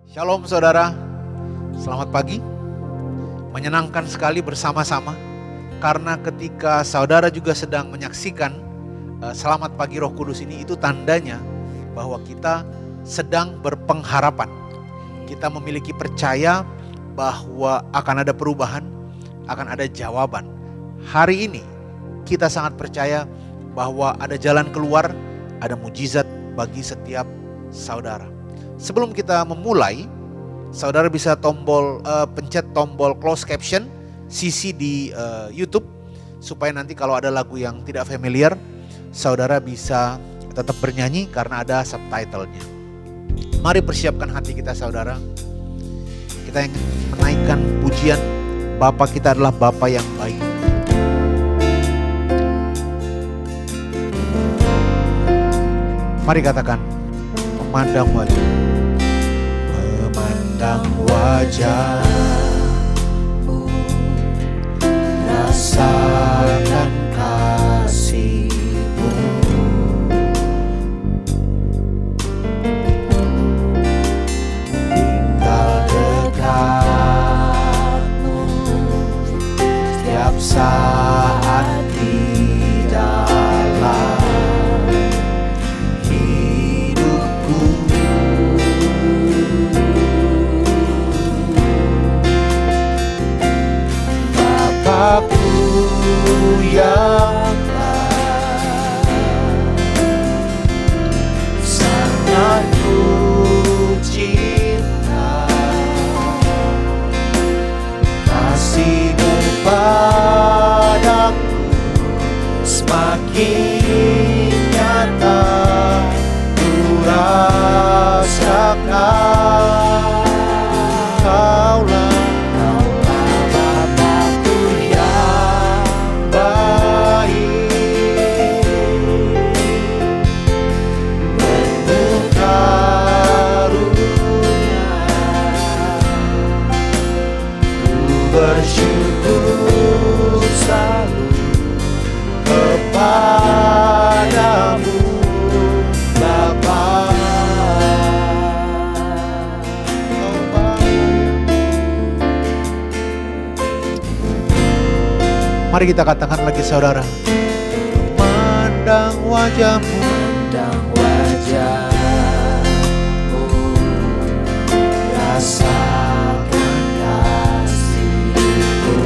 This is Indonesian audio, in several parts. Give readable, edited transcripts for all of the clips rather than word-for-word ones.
Shalom saudara, selamat pagi. Menyenangkan sekali bersama-sama karena ketika saudara juga sedang menyaksikan Selamat Pagi Roh Kudus ini, itu tandanya bahwa kita sedang berpengharapan. Kita memiliki percaya bahwa akan ada perubahan, akan ada jawaban. Hari ini kita sangat percaya bahwa ada jalan keluar, ada mujizat bagi setiap saudara. Sebelum kita memulai, saudara bisa pencet tombol close caption CC di YouTube supaya nanti kalau ada lagu yang tidak familiar, saudara bisa tetap bernyanyi karena ada subtitlenya. Mari persiapkan hati kita saudara. Kita ingin menaikkan pujian. Bapa kita adalah Bapa yang baik. Mari katakan, memandang wajah. Memandang wajah-Mu, rasakan kasih-Mu, tinggal dekat-Mu setiap saat di dalam Aku yang sangat ku cinta, kasih-Mu padaku semakin nyata ku rasakan. Kaulah bersyukur selalu kepadamu Bapa. Mari kita katakan lagi saudara. Memandang wajah-Mu, memandang wajah-Mu, rasakan kasih-Mu.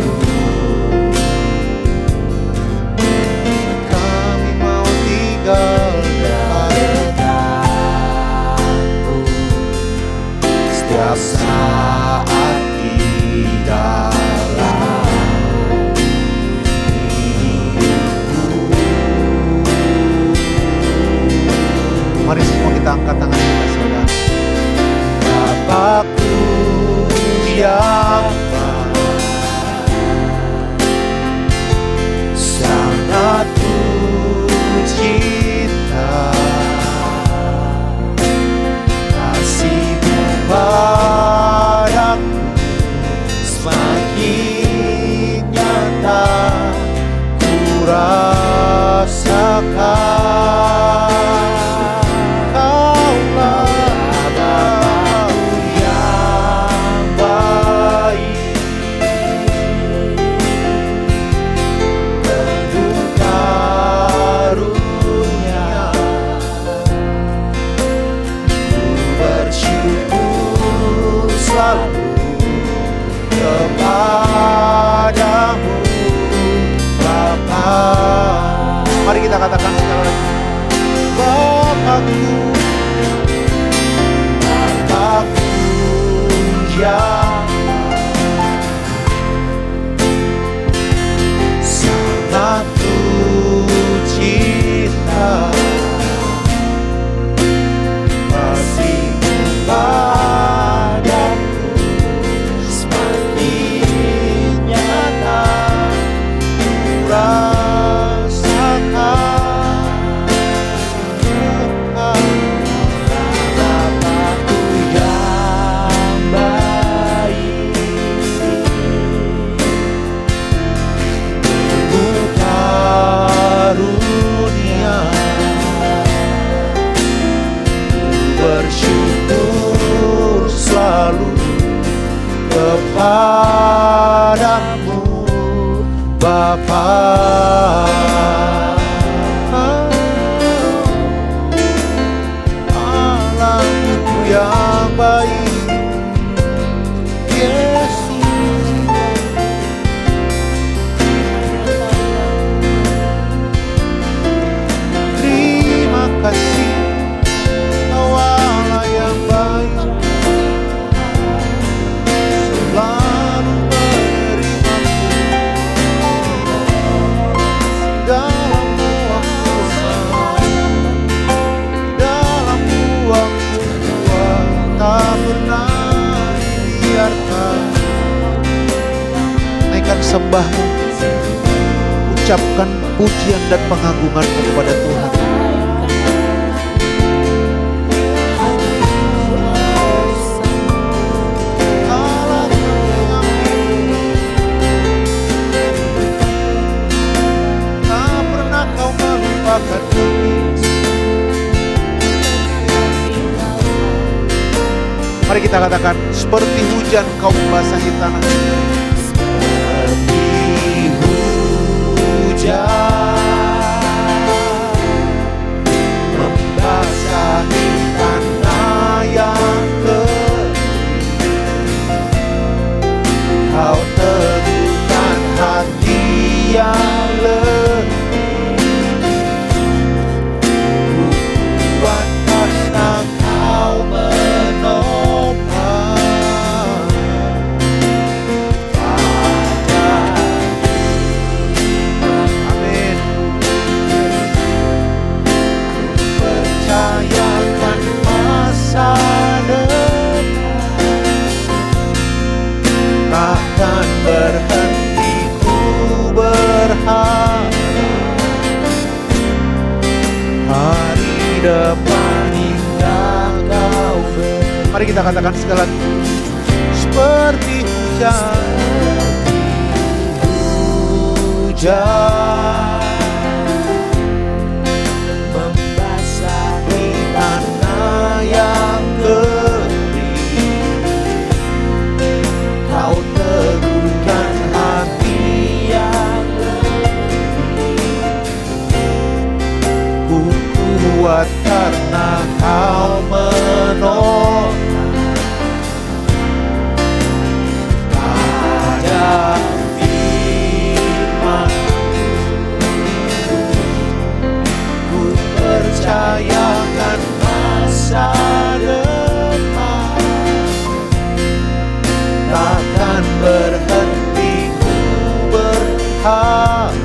Kami mau tinggal dekat-Mu setiap saat di dalam hidupku. Mari semua kita angkat tangan kita saudara. Bapakku yang sangat ku cinta, kasih-Mu padaku semakin nyata ku rasakan. Kepadamu Bapa. Mari kita katakan sekali lagi. Bapakku, Bapakku yang sangat ku cinta, kasih-Mu padaku semakin nyata ku rasakan. Bapakku yang baik, penuh karunia, ku bersyukur selalu sembahmu, ucapkan pujian dan pengagunganmu kepada Tuhan. Tak pernah kau melupakan kami. Mari kita katakan, seperti hujan kau membasahi tanah. Seperti hujan membasahi tanah yang kering. Kau teguhkan hati yang letih. Ku kuat karena kau menopang. Amin. Ku percayakan masa depan, takkan berhenti ku berharap. Hari depan indah kau beri. Mari kita katakan sekali lagi, seperti hujan, membasahi tanah yang kering. Kau teguhkan hati yang letih. Ku kuat karena kau menopang. Pada firman ku percayakan masa depan, takkan berhenti ku berharap.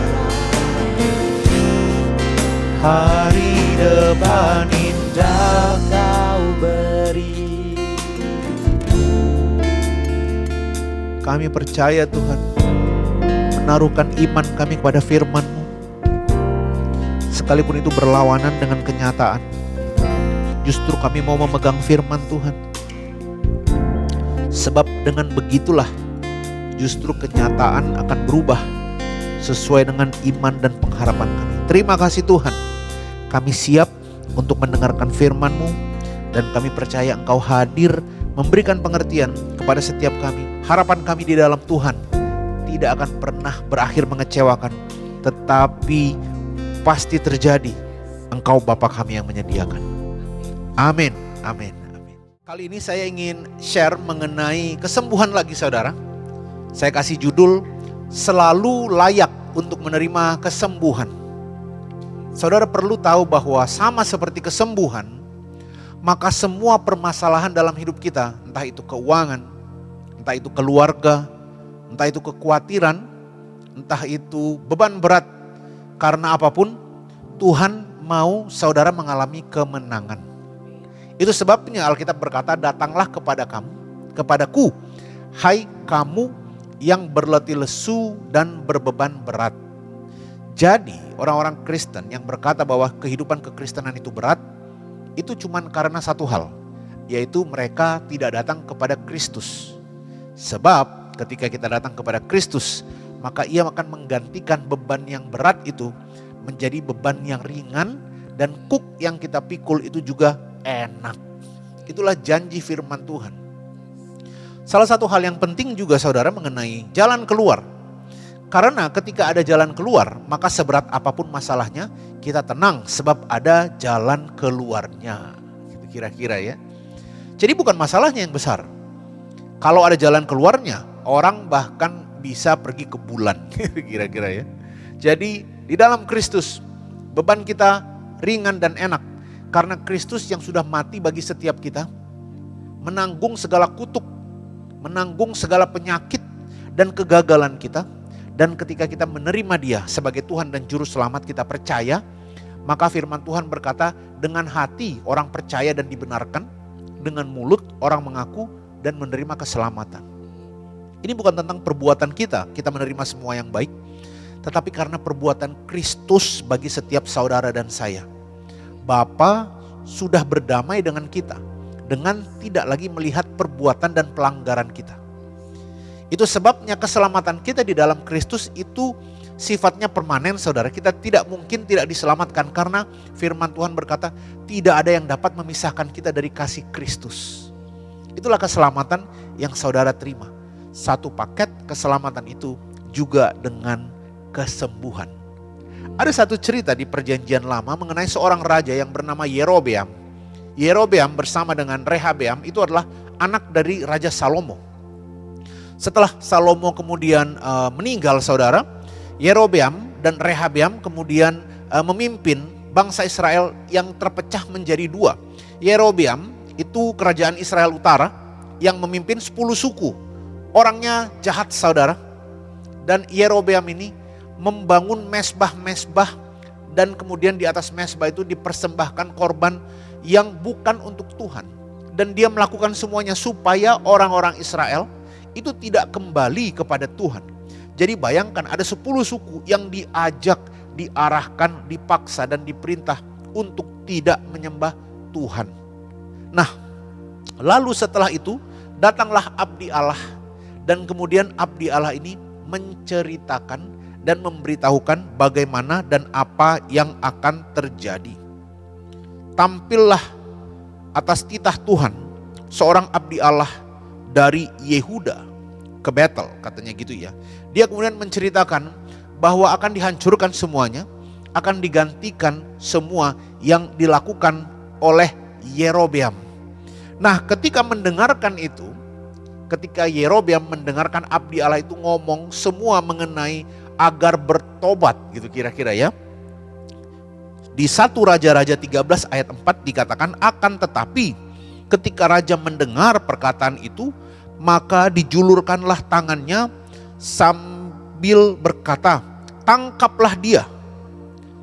Hari depan indah kau beri. Kami percaya Tuhan, menaruhkan iman kami kepada firman-Mu, sekalipun itu berlawanan dengan kenyataan. Justru kami mau memegang firman Tuhan, sebab dengan begitulah justru kenyataan akan berubah sesuai dengan iman dan pengharapan kami. Terima kasih Tuhan, kami siap untuk mendengarkan firman-Mu, dan kami percaya Engkau hadir memberikan pengertian kepada setiap kami. Harapan kami di dalam Tuhan tidak akan pernah berakhir mengecewakan, tetapi pasti terjadi. Engkau Bapa kami yang menyediakan. Amin, amin, amin. Kali ini saya ingin share mengenai kesembuhan lagi saudara. Saya kasih judul, selalu layak untuk menerima kesembuhan. Saudara perlu tahu bahwa sama seperti kesembuhan, maka semua permasalahan dalam hidup kita, entah itu keuangan, entah itu keluarga, entah itu kekhawatiran, entah itu beban berat, karena apapun, Tuhan mau saudara mengalami kemenangan. Itu sebabnya Alkitab berkata, datanglah kepadaku, hai kamu yang berletih lesu dan berbeban berat. Jadi orang-orang Kristen yang berkata bahwa kehidupan kekristenan itu berat, itu cuma karena satu hal, yaitu mereka tidak datang kepada Kristus. Sebab ketika kita datang kepada Kristus, maka Ia akan menggantikan beban yang berat itu menjadi beban yang ringan, dan kuk yang kita pikul itu juga enak. Itulah janji firman Tuhan. Salah satu hal yang penting juga saudara mengenai jalan keluar. Karena ketika ada jalan keluar, maka seberat apapun masalahnya, kita tenang sebab ada jalan keluarnya. Kira-kira ya. Jadi bukan masalahnya yang besar. Kalau ada jalan keluarnya, orang bahkan bisa pergi ke bulan. Kira-kira ya. Jadi di dalam Kristus, beban kita ringan dan enak. Karena Kristus yang sudah mati bagi setiap kita, menanggung segala kutuk, menanggung segala penyakit dan kegagalan kita. Dan ketika kita menerima Dia sebagai Tuhan dan Juru Selamat, kita percaya, maka firman Tuhan berkata, dengan hati orang percaya dan dibenarkan, dengan mulut orang mengaku dan menerima keselamatan. Ini bukan tentang perbuatan kita menerima semua yang baik, tetapi karena perbuatan Kristus bagi setiap saudara dan saya. Bapa sudah berdamai dengan kita, dengan tidak lagi melihat perbuatan dan pelanggaran kita. Itu sebabnya keselamatan kita di dalam Kristus itu sifatnya permanen, saudara. Kita tidak mungkin tidak diselamatkan karena firman Tuhan berkata tidak ada yang dapat memisahkan kita dari kasih Kristus. Itulah keselamatan yang saudara terima. Satu paket keselamatan itu juga dengan kesembuhan. Ada satu cerita di Perjanjian Lama mengenai seorang raja yang bernama Yerobeam. Yerobeam bersama dengan Rehabeam itu adalah anak dari Raja Salomo. Setelah Salomo kemudian meninggal, saudara, Yerobeam dan Rehabeam kemudian memimpin bangsa Israel yang terpecah menjadi dua. Yerobeam itu kerajaan Israel Utara yang memimpin 10 suku. Orangnya jahat, saudara. Dan Yerobeam ini membangun mesbah-mesbah dan kemudian di atas mesbah itu dipersembahkan korban yang bukan untuk Tuhan. Dan dia melakukan semuanya supaya orang-orang Israel itu tidak kembali kepada Tuhan. Jadi bayangkan ada 10 suku yang diajak, diarahkan, dipaksa dan diperintah untuk tidak menyembah Tuhan. Nah, lalu setelah itu datanglah abdi Allah dan kemudian abdi Allah ini menceritakan dan memberitahukan bagaimana dan apa yang akan terjadi. Tampillah atas titah Tuhan seorang abdi Allah dari Yehuda ke Betel, katanya gitu ya. Dia kemudian menceritakan bahwa akan dihancurkan semuanya, akan digantikan semua yang dilakukan oleh Yerobeam. Nah, ketika mendengarkan itu, ketika Yerobeam mendengarkan abdi Allah itu ngomong semua mengenai agar bertobat gitu kira-kira ya. Di 1 Raja-Raja 13 ayat 4 dikatakan, akan tetapi ketika raja mendengar perkataan itu, maka dijulurkanlah tangannya sambil berkata, tangkaplah dia.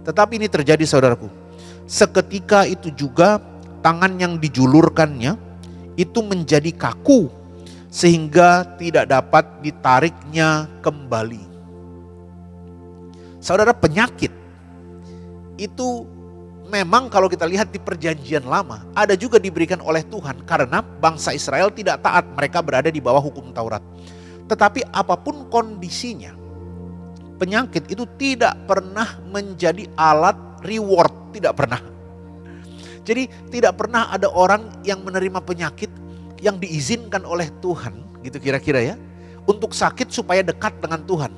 Tetapi ini terjadi, saudaraku. Seketika itu juga tangan yang dijulurkannya itu menjadi kaku sehingga tidak dapat ditariknya kembali. Saudara, penyakit itu memang kalau kita lihat di Perjanjian Lama ada juga diberikan oleh Tuhan karena bangsa Israel tidak taat, mereka berada di bawah hukum Taurat. Tetapi apapun kondisinya, penyakit itu tidak pernah menjadi alat reward, tidak pernah. Jadi tidak pernah ada orang yang menerima penyakit yang diizinkan oleh Tuhan, gitu kira-kira ya, untuk sakit supaya dekat dengan Tuhan.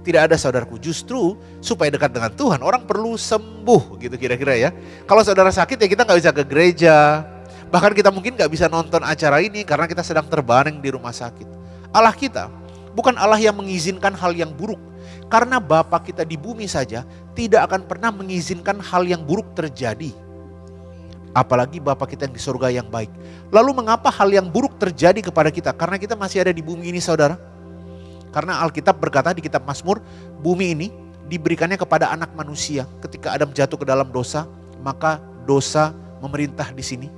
Tidak ada, saudaraku. Justru supaya dekat dengan Tuhan orang perlu sembuh, gitu kira-kira ya. Kalau saudara sakit ya kita gak bisa ke gereja. Bahkan kita mungkin gak bisa nonton acara ini karena kita sedang terbaring di rumah sakit. Allah kita bukan Allah yang mengizinkan hal yang buruk. Karena Bapa kita di bumi saja tidak akan pernah mengizinkan hal yang buruk terjadi. Apalagi Bapa kita yang di surga yang baik. Lalu mengapa hal yang buruk terjadi kepada kita? Karena kita masih ada di bumi ini, saudara. Karena Alkitab berkata di kitab Mazmur, bumi ini diberikannya kepada anak manusia. Ketika Adam jatuh ke dalam dosa, maka dosa memerintah di sini.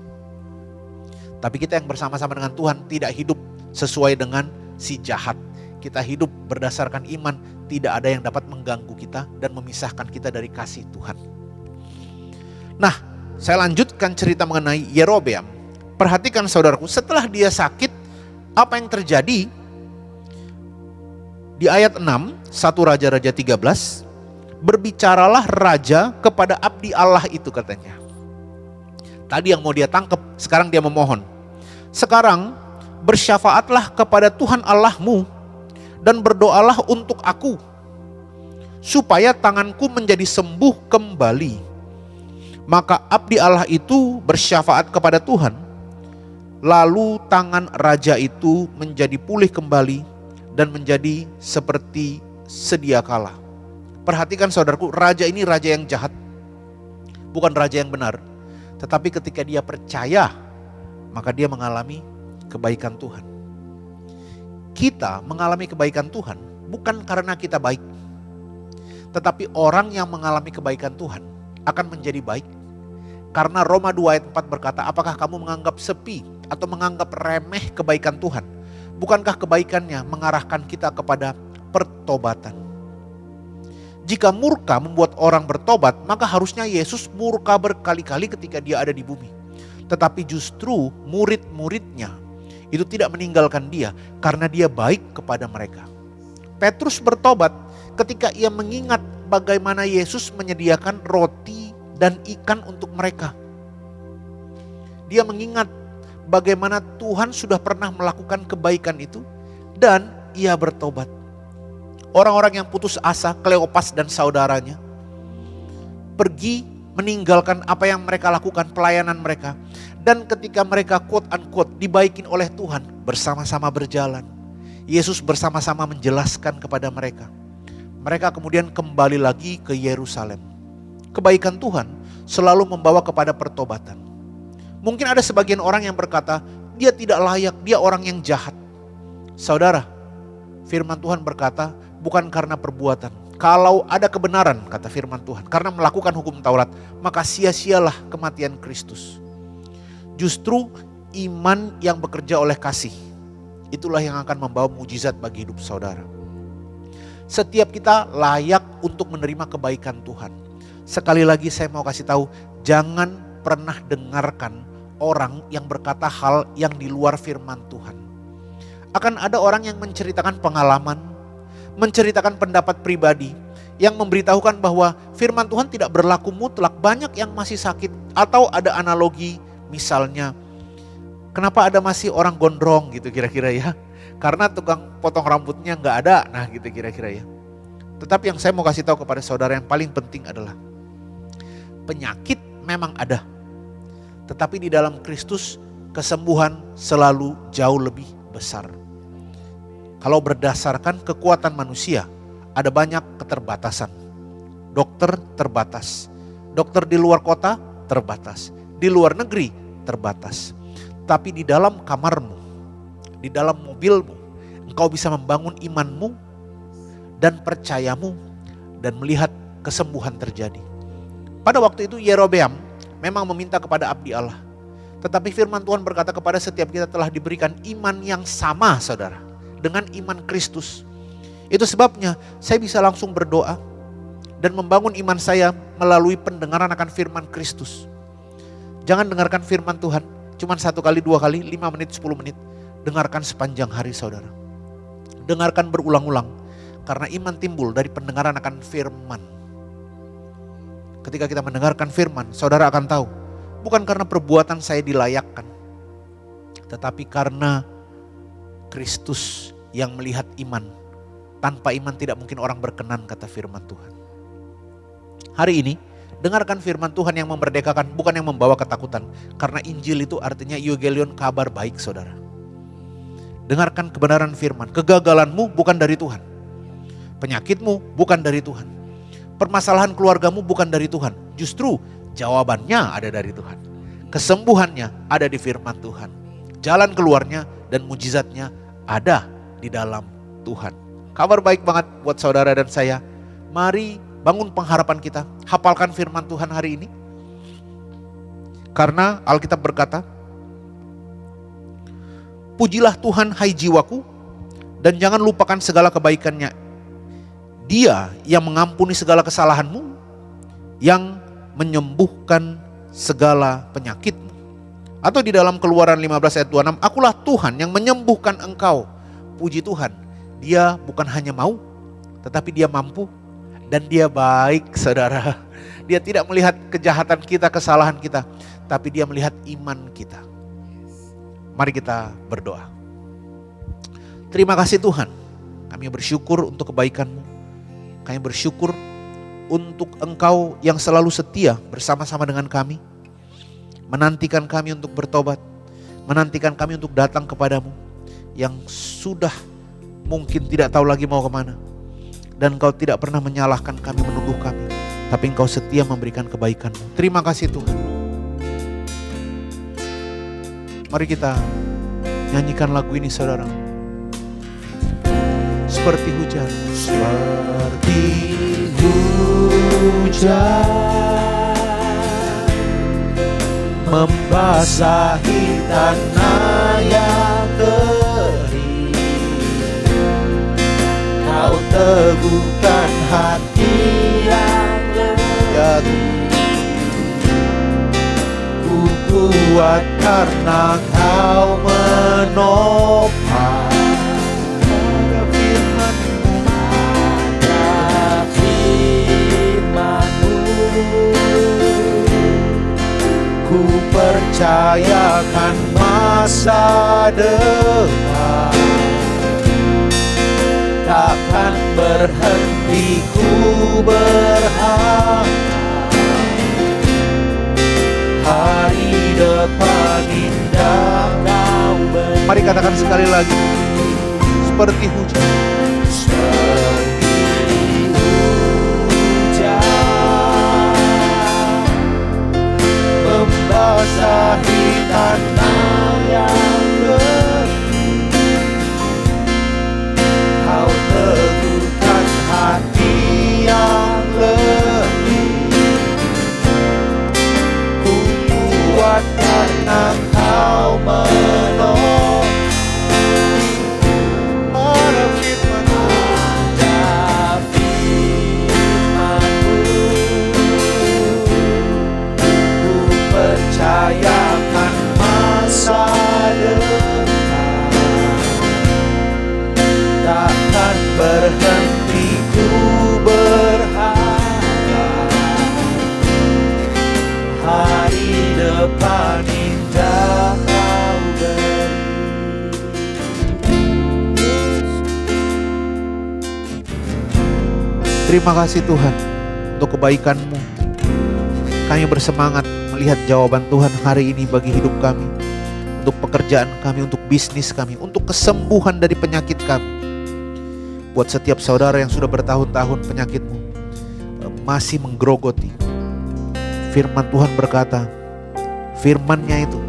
Tapi kita yang bersama-sama dengan Tuhan tidak hidup sesuai dengan si jahat. Kita hidup berdasarkan iman, tidak ada yang dapat mengganggu kita dan memisahkan kita dari kasih Tuhan. Nah, saya lanjutkan cerita mengenai Yerobeam. Perhatikan, saudaraku, setelah dia sakit, apa yang terjadi? Di ayat 6, 1 Raja-Raja 13, berbicaralah raja kepada abdi Allah itu, katanya. Tadi yang mau dia tangkap, sekarang dia memohon. Sekarang bersyafaatlah kepada Tuhan Allahmu dan berdoalah untuk aku, supaya tanganku menjadi sembuh kembali. Maka abdi Allah itu bersyafaat kepada Tuhan. Lalu tangan raja itu menjadi pulih kembali dan menjadi seperti sedia kala. Perhatikan, saudaraku, raja ini raja yang jahat. Bukan raja yang benar. Tetapi ketika dia percaya, maka dia mengalami kebaikan Tuhan. Kita mengalami kebaikan Tuhan bukan karena kita baik. Tetapi orang yang mengalami kebaikan Tuhan akan menjadi baik. Karena Roma 2 ayat 4 berkata, apakah kamu menganggap sepi atau menganggap remeh kebaikan Tuhan? Bukankah kebaikannya mengarahkan kita kepada pertobatan? Jika murka membuat orang bertobat, maka harusnya Yesus murka berkali-kali ketika dia ada di bumi. Tetapi justru murid-muridnya itu tidak meninggalkan dia karena dia baik kepada mereka. Petrus bertobat ketika ia mengingat bagaimana Yesus menyediakan roti dan ikan untuk mereka. Dia mengingat bagaimana Tuhan sudah pernah melakukan kebaikan itu dan ia bertobat. Orang-orang yang putus asa, Kleopas dan saudaranya, pergi meninggalkan apa yang mereka lakukan, pelayanan mereka. Dan ketika mereka quote unquote dibaikin oleh Tuhan, bersama-sama berjalan. Yesus bersama-sama menjelaskan kepada mereka. Mereka kemudian kembali lagi ke Yerusalem. Kebaikan Tuhan selalu membawa kepada pertobatan. Mungkin ada sebagian orang yang berkata, dia tidak layak, dia orang yang jahat. Saudara, firman Tuhan berkata, bukan karena perbuatan. Kalau ada kebenaran, kata firman Tuhan, karena melakukan hukum Taurat, maka sia-sialah kematian Kristus. Justru iman yang bekerja oleh kasih, itulah yang akan membawa mujizat bagi hidup saudara. Setiap kita layak untuk menerima kebaikan Tuhan. Sekali lagi saya mau kasih tahu, jangan pernah dengarkan orang yang berkata hal yang di luar firman Tuhan. Akan ada orang yang menceritakan pengalaman, menceritakan pendapat pribadi, yang memberitahukan bahwa firman Tuhan tidak berlaku mutlak. Banyak yang masih sakit, atau ada analogi misalnya, kenapa ada masih orang gondrong gitu kira-kira ya, karena tukang potong rambutnya gak ada, nah gitu kira-kira ya. Tetapi yang saya mau kasih tahu kepada saudara yang paling penting adalah, penyakit memang ada, tetapi di dalam Kristus kesembuhan selalu jauh lebih besar. Kalau berdasarkan kekuatan manusia, ada banyak keterbatasan. Dokter terbatas. Dokter di luar kota terbatas. Di luar negeri terbatas. Tapi di dalam kamarmu, di dalam mobilmu, engkau bisa membangun imanmu dan percayamu dan melihat kesembuhan terjadi. Pada waktu itu Yerobeam memang meminta kepada abdi Allah. Tetapi firman Tuhan berkata kepada setiap kita telah diberikan iman yang sama, saudara, dengan iman Kristus. Itu sebabnya saya bisa langsung berdoa dan membangun iman saya melalui pendengaran akan firman Kristus. Jangan dengarkan firman Tuhan cuma 1 kali, 2 kali, 5 menit, 10 menit. Dengarkan sepanjang hari, saudara. Dengarkan berulang-ulang, karena iman timbul dari pendengaran akan firman. Ketika kita mendengarkan firman, saudara akan tahu, bukan karena perbuatan saya dilayakkan, tetapi karena Kristus yang melihat iman. Tanpa iman tidak mungkin orang berkenan, kata firman Tuhan. Hari ini dengarkan firman Tuhan yang memerdekakan, bukan yang membawa ketakutan. Karena Injil itu artinya Euangelion, kabar baik, saudara. Dengarkan kebenaran firman. Kegagalanmu bukan dari Tuhan. Penyakitmu bukan dari Tuhan. Permasalahan keluargamu bukan dari Tuhan. Justru jawabannya ada dari Tuhan. Kesembuhannya ada di firman Tuhan. Jalan keluarnya dan mujizatnya ada di dalam Tuhan. Kabar baik banget buat saudara dan saya. Mari bangun pengharapan kita. Hafalkan firman Tuhan hari ini. Karena Alkitab berkata, pujilah Tuhan hai jiwaku, dan jangan lupakan segala kebaikannya. Dia yang mengampuni segala kesalahanmu, yang menyembuhkan segala penyakitmu. Atau di dalam Keluaran 15 ayat 26, akulah Tuhan yang menyembuhkan engkau. Puji Tuhan, dia bukan hanya mau, tetapi dia mampu dan dia baik, saudara. Dia tidak melihat kejahatan kita, kesalahan kita, tapi dia melihat iman kita. Mari kita berdoa. Terima kasih Tuhan, kami bersyukur untuk kebaikan-Mu. Kami bersyukur untuk Engkau yang selalu setia bersama-sama dengan kami. Menantikan kami untuk bertobat, menantikan kami untuk datang kepadamu yang sudah mungkin tidak tahu lagi mau kemana. Dan Engkau tidak pernah menyalahkan kami, menuduh kami, tapi Engkau setia memberikan kebaikan-Mu. Terima kasih Tuhan. Mari kita nyanyikan lagu ini, saudara. Seperti hujan, seperti hujan membasahi tanah yang kering. Kau teguhkan hati yang lemah. Ku kuat karena Kau menopang. Pada firman-Mu ku percayakan masa depan. Takkan berhenti ku berharap. Hari depan indah Kau beri. Mari katakan sekali lagi. Seperti hujan. Seperti hujan membasahi tanah yang kering. Kau teguhkan hati yang letih. Ku kuat karena Kau menolong. Pada firman-Mu, Pada firman-Mu ku percayakan masa depan. Takkan berhenti ku berharap. Hari depan indah Kau beri. terima kasih Tuhan untuk kebaikan-Mu. Kami bersemangat melihat jawaban Tuhan hari ini bagi hidup kami, untuk pekerjaan kami, untuk bisnis kami, untuk kesembuhan dari penyakit kami. Buat setiap saudara yang sudah bertahun-tahun penyakitmu masih menggerogoti, firman Tuhan berkata, firman-Nya itu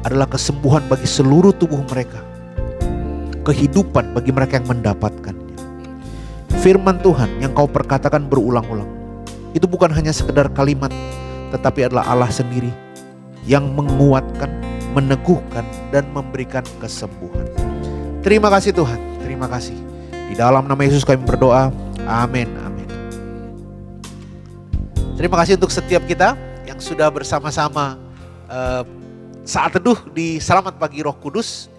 adalah kesembuhan bagi seluruh tubuh mereka, kehidupan bagi mereka yang mendapatkannya. Firman Tuhan yang Kau perkatakan berulang-ulang itu bukan hanya sekedar kalimat, tetapi adalah Allah sendiri yang menguatkan, meneguhkan, dan memberikan kesembuhan. Terima kasih Tuhan, terima kasih. Di dalam nama Yesus kami berdoa, amin, amin. Terima kasih untuk setiap kita yang sudah bersama-sama saat teduh di Selamat Pagi Roh Kudus.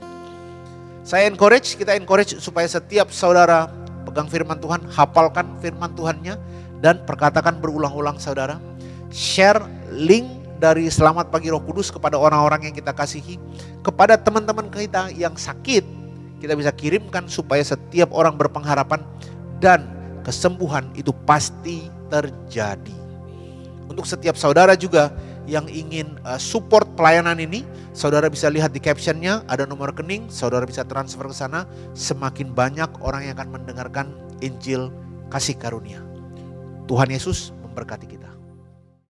Kita encourage supaya setiap saudara pegang firman Tuhan, hafalkan firman Tuhannya, dan perkatakan berulang-ulang saudara. Share link dari Selamat Pagi Roh Kudus kepada orang-orang yang kita kasihi, kepada teman-teman kita yang sakit. Kita bisa kirimkan supaya setiap orang berpengharapan dan kesembuhan itu pasti terjadi. Untuk setiap saudara juga yang ingin support pelayanan ini, saudara bisa lihat di captionnya ada nomor rekening, saudara bisa transfer ke sana. Semakin banyak orang yang akan mendengarkan Injil kasih karunia. Tuhan Yesus memberkati kita.